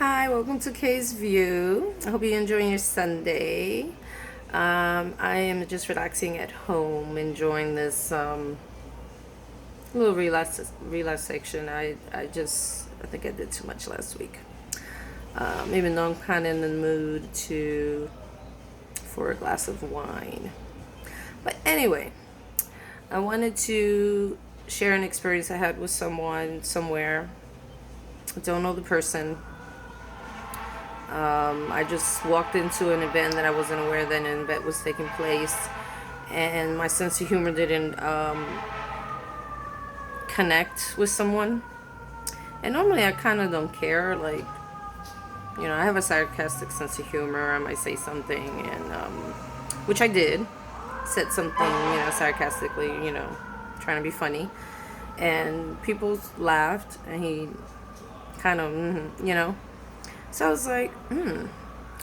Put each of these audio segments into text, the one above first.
Hi, welcome to Kay's View. I hope you're enjoying your Sunday. I am just relaxing at home, enjoying this little relaxation. I think I did too much last week. Even though I'm kind of in the mood for a glass of wine. But anyway, I wanted to share an experience I had with someone somewhere. I don't know the person. I just walked into an event that I wasn't aware that an event was taking place, and my sense of humor didn't connect with someone. And normally I kind of don't care. Like, I have a sarcastic sense of humor. I might say something, and which I did, said something, sarcastically, trying to be funny, and people laughed, and he kind of, So I was like,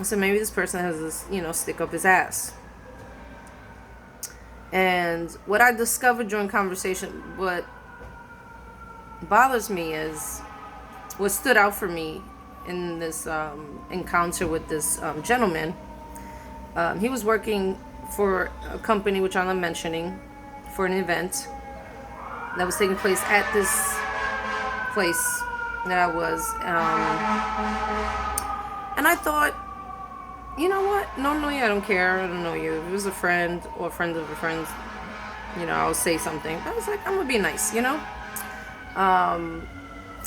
So maybe this person has this, stick up his ass. And what I discovered during conversation, what bothers me is, what stood out for me in this encounter with this gentleman. He was working for a company, which I'm not mentioning, for an event that was taking place at this place that I was. And I thought, you know what? Normally I don't care. I don't know you. If it was a friend or a friend of a friend, I'll say something. But I was like, I'm going to be nice, And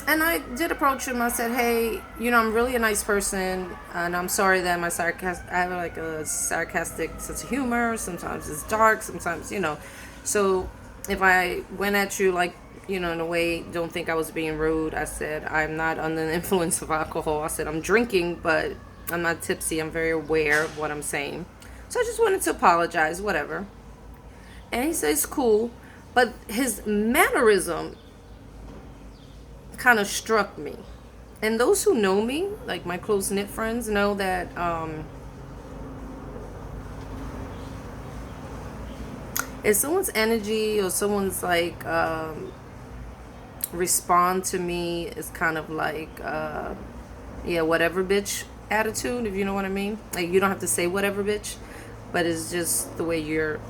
I did approach him. I said, hey, I'm really a nice person. And I'm sorry that I have like a sarcastic sense of humor. Sometimes it's dark. Sometimes, So if I went at you like, in a way, don't think I was being rude. I said, I'm not under the influence of alcohol. I said, I'm drinking, but I'm not tipsy. I'm very aware of what I'm saying. So I just wanted to apologize, whatever. And he says, cool. But his mannerism kind of struck me. And those who know me, like my close-knit friends, know that if someone's energy or someone's like respond to me is kind of like whatever bitch attitude, if you know what I mean. Like, you don't have to say whatever bitch, but it's just the way you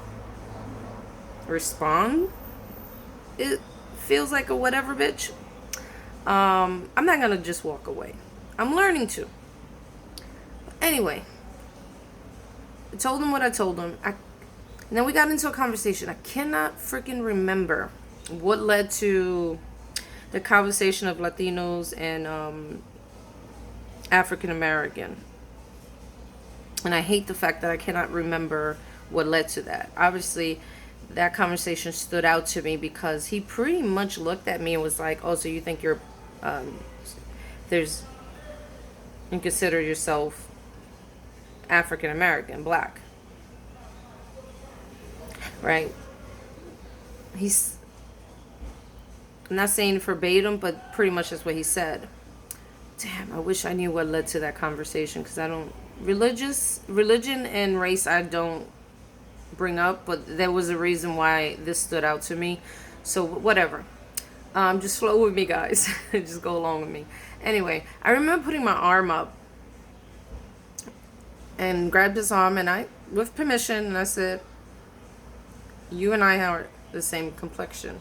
respond. It feels like a whatever bitch. I'm not gonna just walk away. I'm learning to. Anyway, I told him what I told him. And then we got into a conversation. I cannot freaking remember what led to the conversation of Latinos and African American. And I hate the fact that I cannot remember what led to that. Obviously, that conversation stood out to me because he pretty much looked at me and was like, oh, so you think you consider yourself African American, black, right? I'm not saying verbatim, but pretty much that's what he said. Damn, I wish I knew what led to that conversation, because religion and race I don't bring up, but there was a reason why this stood out to me. So whatever. Just flow with me, guys. Just go along with me. Anyway, I remember putting my arm up and grabbed his arm, and I, with permission, and I said, you and I are the same complexion.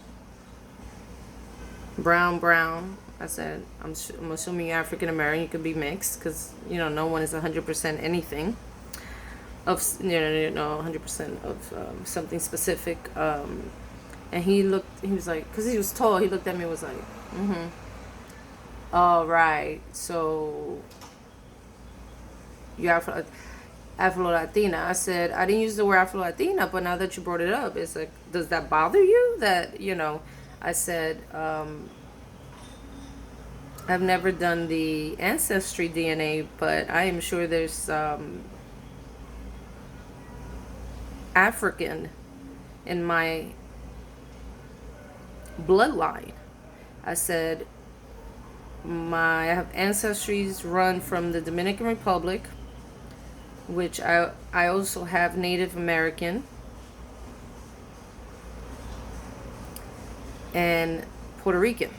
Brown. I said, I'm assuming you're African American. You could be mixed, because, no one is 100% anything of, 100% of something specific. And he was like, because he was tall, he looked at me and was like, all right, so you're Afro-Latina. I said, I didn't use the word Afro-Latina, but now that you brought it up, it's like, does that bother you? That, I said, I've never done the ancestry DNA, but I am sure there's African in my bloodline. I said, I have ancestries run from the Dominican Republic, which I also have Native American and Puerto Rican.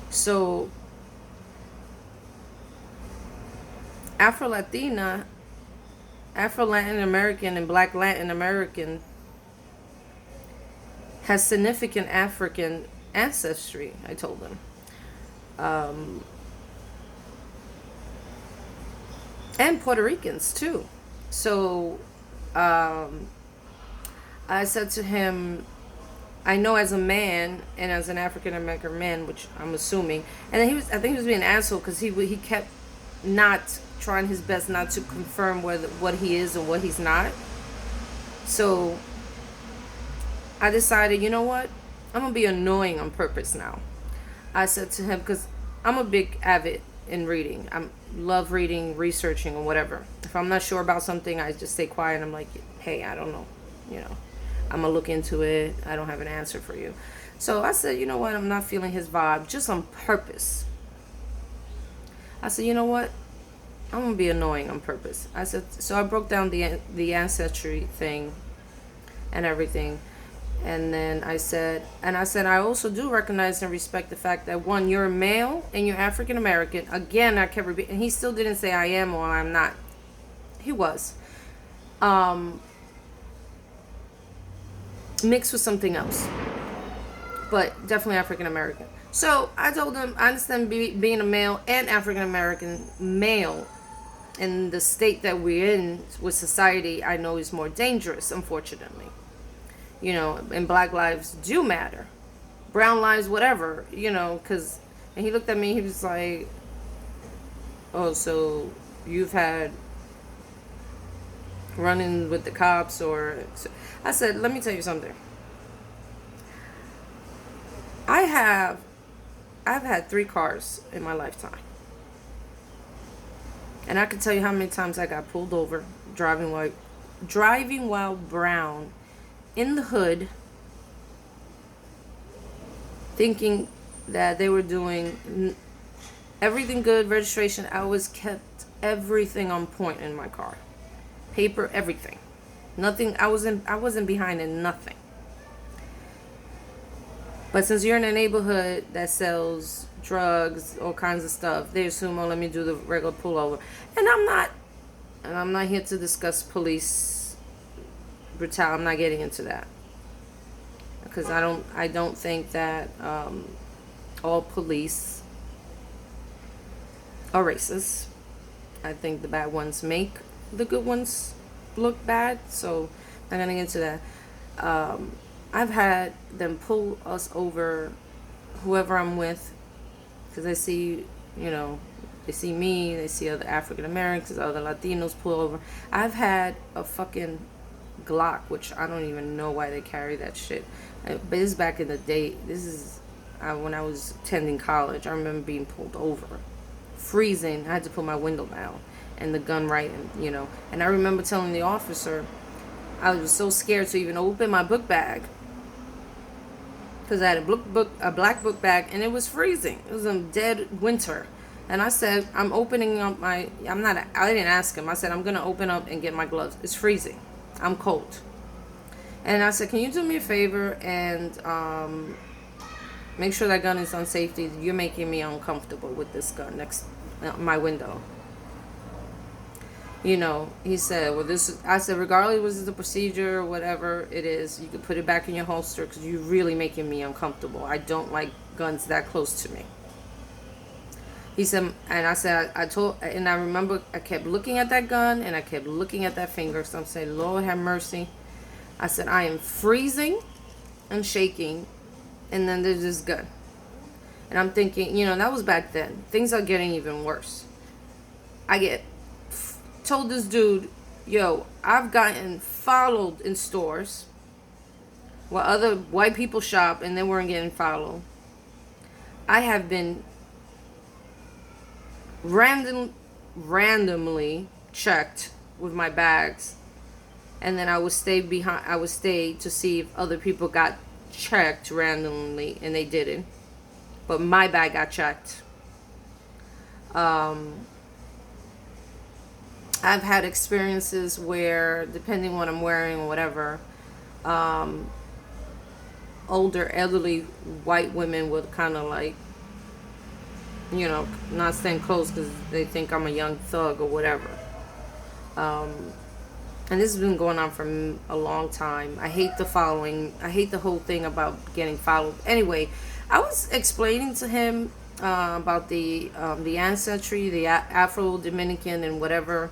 So Afro Latina, Afro Latin American, and Black Latin American has significant African ancestry, I told them. Um, and Puerto Ricans, too. So um, I said to him, I know as a man and as an African American man, which I'm assuming, and then I think he was being an asshole because he kept not trying his best not to confirm what he is and what he's not. So I decided, you know what, I'm gonna be annoying on purpose now. I said to him, because I'm a big avid in reading. I love reading, researching, or whatever. If I'm not sure about something, I just stay quiet and I'm like, hey, I don't know, you know. I'm gonna look into it. I don't have an answer for you. So I said, you know what? I'm not feeling his vibe just on purpose. I said, you know what? I'm gonna be annoying on purpose. I said, so I broke down the ancestry thing and everything, and then I said, I also do recognize and respect the fact that one, you're a male and you're African American. Again, I kept repeating, and he still didn't say I am or I'm not. He was. Mixed with something else, but definitely African American. So I told him I understand being a male and African American male in the state that we're in with society. I know is more dangerous, unfortunately. You know, and Black lives do matter, brown lives, whatever. You know, because and he looked at me. He was like, "Oh, so you've had running with the cops or?" I said, let me tell you something. I've had 3 cars in my lifetime. And I can tell you how many times I got pulled over driving while brown in the hood, thinking that they were doing everything good, registration. I was kept everything on point in my car. Paper, everything. Nothing. I wasn't behind in nothing. But since you're in a neighborhood that sells drugs, all kinds of stuff, they assume, oh, let me do the regular pullover. And I'm not here to discuss police brutality. I'm not getting into that. Because I don't think that all police are racist. I think the bad ones make the good ones look bad, so I'm not gonna get into that. I've had them pull us over, whoever I'm with, because they see, you know, they see me, they see other African Americans, other Latinos pull over. I've had a fucking Glock, which I don't even know why they carry that shit. But this is back in the day. This is when I was attending college. I remember being pulled over, freezing. I had to put my window down and the gun right, and you know. And I remember telling the officer, I was so scared to even open my book bag because I had a black book bag, and it was freezing. It was in dead winter, and I said, I'm opening up I didn't ask him. I said, I'm gonna open up and get my gloves. It's freezing. I'm cold. And I said, can you do me a favor and make sure that gun is on safety? You're making me uncomfortable with this gun next my window. You know, he said, well, I said, regardless was the procedure or whatever it is, you could put it back in your holster because you're really making me uncomfortable. I don't like guns that close to me. He said, and I said, and I remember I kept looking at that gun and I kept looking at that finger. So I'm saying, Lord have mercy. I said, I am freezing and shaking, and then there's this gun. And I'm thinking, you know, that was back then. Things are getting even worse. Told this dude, yo, I've gotten followed in stores while other white people shop and they weren't getting followed. I have been randomly checked with my bags, and then I would stay to see if other people got checked randomly, and they didn't. But my bag got checked. I've had experiences where, depending on what I'm wearing or whatever, older, elderly white women would kind of like not staying close because they think I'm a young thug or whatever. And this has been going on for a long time. I hate the following. I hate the whole thing about getting followed. Anyway, I was explaining to him about the ancestry, the Afro Dominican and whatever,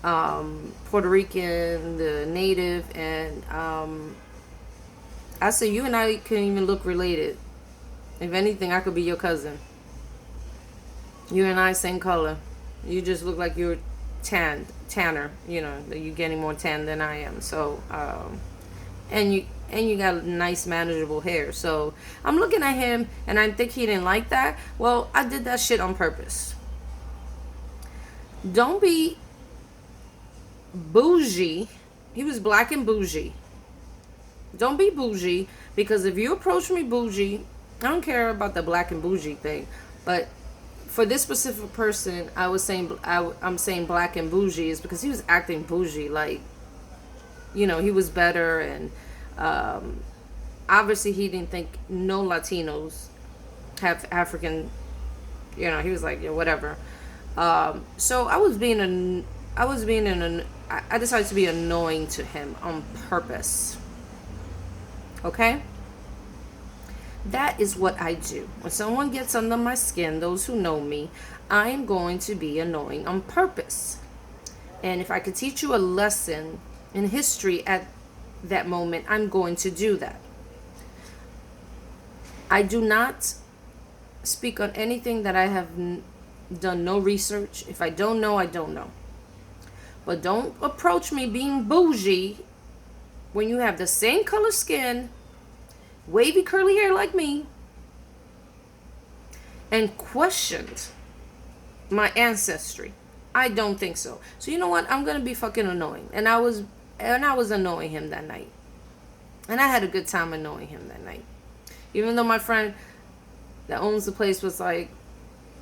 Puerto Rican, the native, and I said you and I couldn't even look related. If anything, I could be your cousin. You and I same color. You just look like you're tanner. You're getting more tan than I am. So, and you got nice manageable hair. So I'm looking at him and I think he didn't like that. Well, I did that shit on purpose. Don't be bougie. He was black and bougie. Don't be bougie, because if you approach me bougie, I don't care about the black and bougie thing, but for this specific person, I'm saying black and bougie is because he was acting bougie, like, he was better, and obviously he didn't think no Latinos have African, he was like, yeah, whatever. So I decided to be annoying to him on purpose. Okay? That is what I do. When someone gets under my skin, those who know me, I'm going to be annoying on purpose. And if I could teach you a lesson in history at that moment, I'm going to do that. I do not speak on anything that I have done no research. If I don't know, I don't know. But don't approach me being bougie when you have the same color skin, wavy curly hair like me, and questioned my ancestry. I don't think so. So you know what? I'm gonna be fucking annoying. And I was annoying him that night. And I had a good time annoying him that night. Even though my friend that owns the place was like,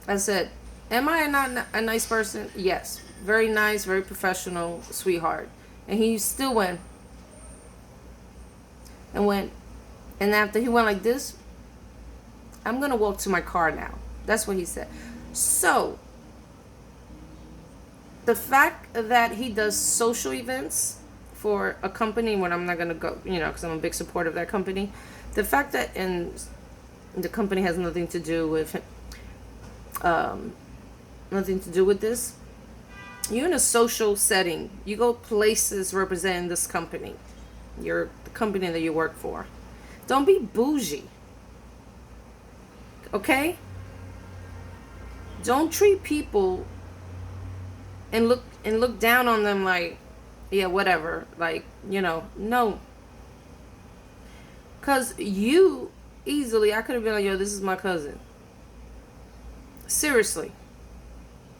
I said, am I not a nice person? Yes. Very nice, very professional, sweetheart. And he still went. And after he went like this, I'm going to walk to my car now. That's what he said. So, the fact that he does social events for a company when I'm not going to go, because I'm a big supporter of that company. The fact that the company has nothing to do with this. You're in a social setting. You go places representing this company. The company that you work for. Don't be bougie. Okay? Don't treat people and look down on them like, yeah, whatever. Like, no. Cause you easily, I could have been like, yo, this is my cousin. Seriously.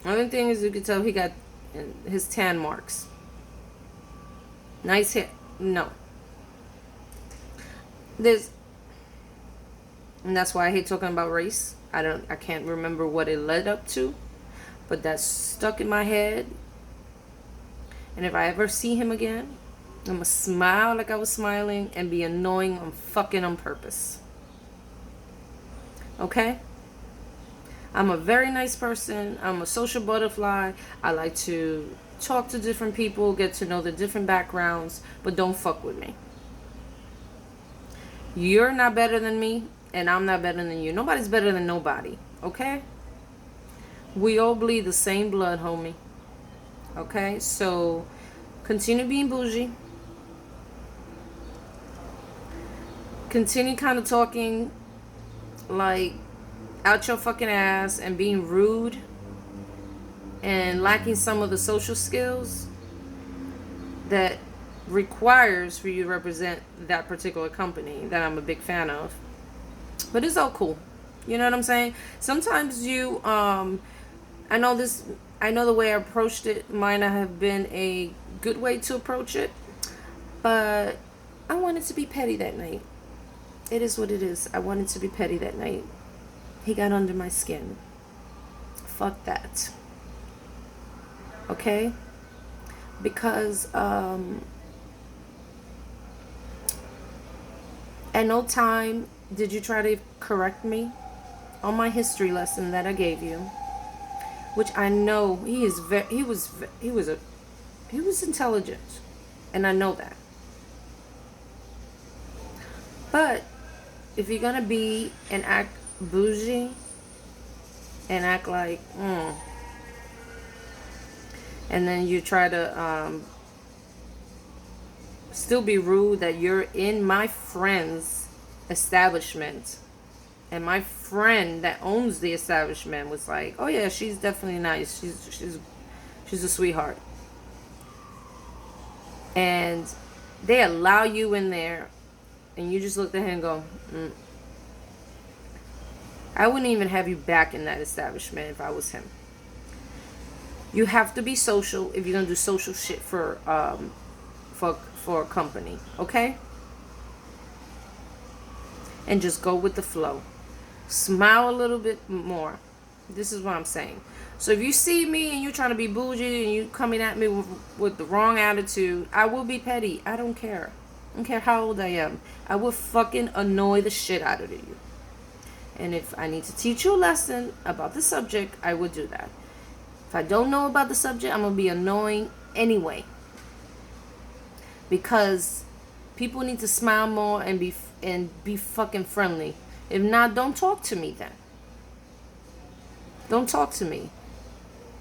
Only thing is, you could tell he got his tan marks. Nice hair. No. And that's why I hate talking about race. I can't remember what it led up to, but that's stuck in my head. And if I ever see him again, I'm gonna smile like I was smiling and be annoying on purpose. Okay? I'm a very nice person. I'm a social butterfly. I like to talk to different people, get to know the different backgrounds, but don't fuck with me. You're not better than me, and I'm not better than you. Nobody's better than nobody, okay? We all bleed the same blood, homie. Okay? So, continue being bougie. Continue kind of talking like out your fucking ass and being rude and lacking some of the social skills that requires for you to represent that particular company that I'm a big fan of. But it's all cool. You know what I'm saying? Sometimes I know the way I approached it might not have been a good way to approach it, but I wanted to be petty that night. It is what it is. I wanted to be petty that night. He got under my skin. Fuck that. Okay? Because at no time did you try to correct me on my history lesson that I gave you, which I know he was intelligent, and I know that. But if you're gonna be and act bougie and act like and then you try to still be rude, that you're in my friend's establishment, and my friend that owns the establishment was like, oh yeah, she's definitely nice, she's a sweetheart, and they allow you in there, and you just look at him and go, I wouldn't even have you back in that establishment if I was him. You have to be social if you're gonna do social shit for a company, okay? And just go with the flow. Smile a little bit more. This is what I'm saying. So if you see me and you're trying to be bougie and you coming at me with the wrong attitude, I will be petty. I don't care. I don't care how old I am. I will fucking annoy the shit out of you. And if I need to teach you a lesson about the subject, I will do that. If I don't know about the subject, I'm going to be annoying anyway. Because people need to smile more and be fucking friendly. If not, don't talk to me then. Don't talk to me.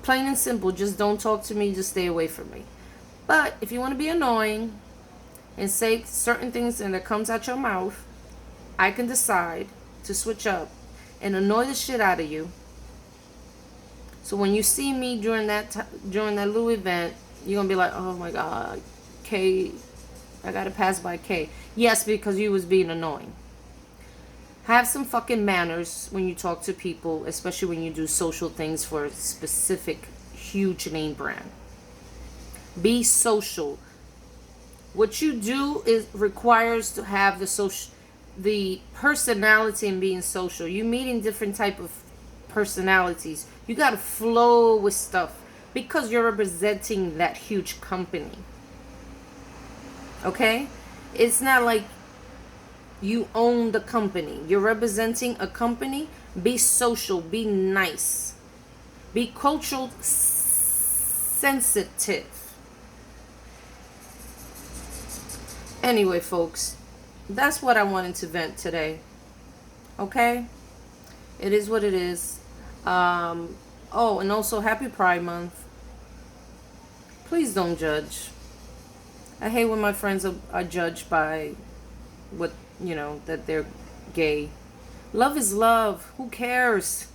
Plain and simple, just don't talk to me, just stay away from me. But if you want to be annoying and say certain things and that comes out your mouth, I can decide to switch up and annoy the shit out of you. So when you see me during that little event, you're gonna be like, oh my god, Kay, I gotta pass by Kay. Yes, because you was being annoying. Have some fucking manners when you talk to people, especially when you do social things for a specific huge name brand. Be social. What you do requires to have the personality in being social. You meeting different type of personalities. You gotta flow with stuff because you're representing that huge company. Okay? It's not like you own the company. You're representing a company. Be social. Be nice. Be cultural sensitive. Anyway, folks, that's what I wanted to vent today. Okay? It is what it is. Oh, and also happy Pride Month. Please don't judge. I hate when my friends are judged by what, that they're gay. Love is love. Who cares?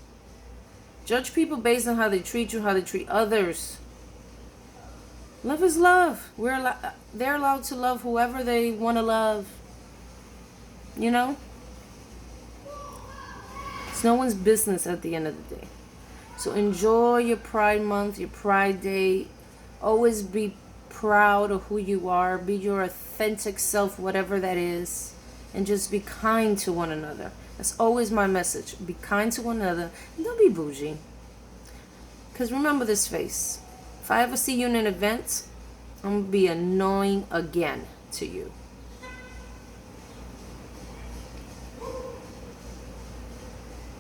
Judge people based on how they treat you, how they treat others. Love is love. They're allowed to love whoever they want to love. It's no one's business at the end of the day. So enjoy your Pride Month, your Pride Day. Always be proud of who you are. Be your authentic self, whatever that is. And just be kind to one another. That's always my message. Be kind to one another. And don't be bougie. Because remember this face. If I ever see you in an event, I'm going to be annoying again to you.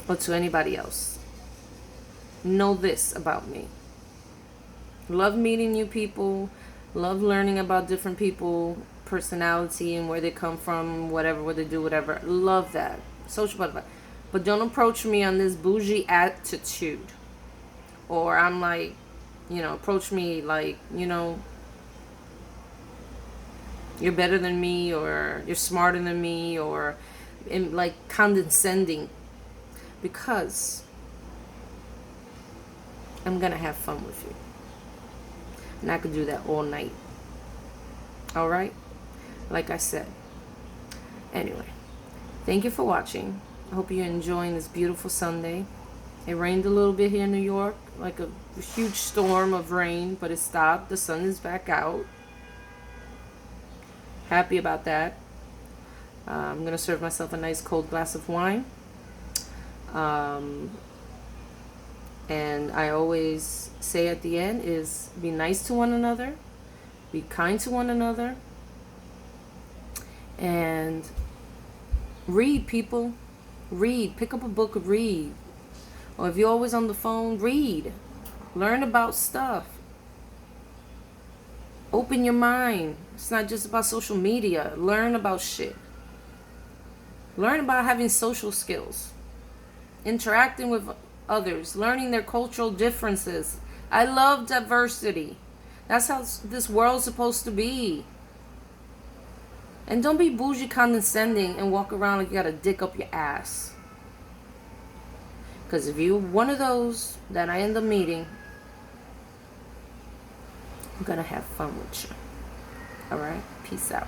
Or to anybody else. Know this about me. Love meeting new people. Love learning about different people, personality and where they come from, whatever, what they do, whatever. Love that. Social butterfly. But don't approach me on this bougie attitude. Or I'm like, approach me like, you're better than me, or you're smarter than me, or like condescending. Because I'm going to have fun with you. And I could do that all night. Alright? Like I said. Anyway. Thank you for watching. I hope you're enjoying this beautiful Sunday. It rained a little bit here in New York. Like a huge storm of rain. But it stopped. The sun is back out. Happy about that. I'm going to serve myself a nice cold glass of wine. And I always say at the end is be nice to one another, be kind to one another, and read, people. Read. Pick up a book, read. Or if you're always on the phone, read. Learn about stuff. Open your mind. It's not just about social media. Learn about shit. Learn about having social skills. Interacting with others. Learning their cultural differences. I love diversity. That's how this world's supposed to be. And don't be bougie condescending and walk around like you got a dick up your ass. Because if you're one of those that I end up meeting, I'm going to have fun with you. Alright? Peace out.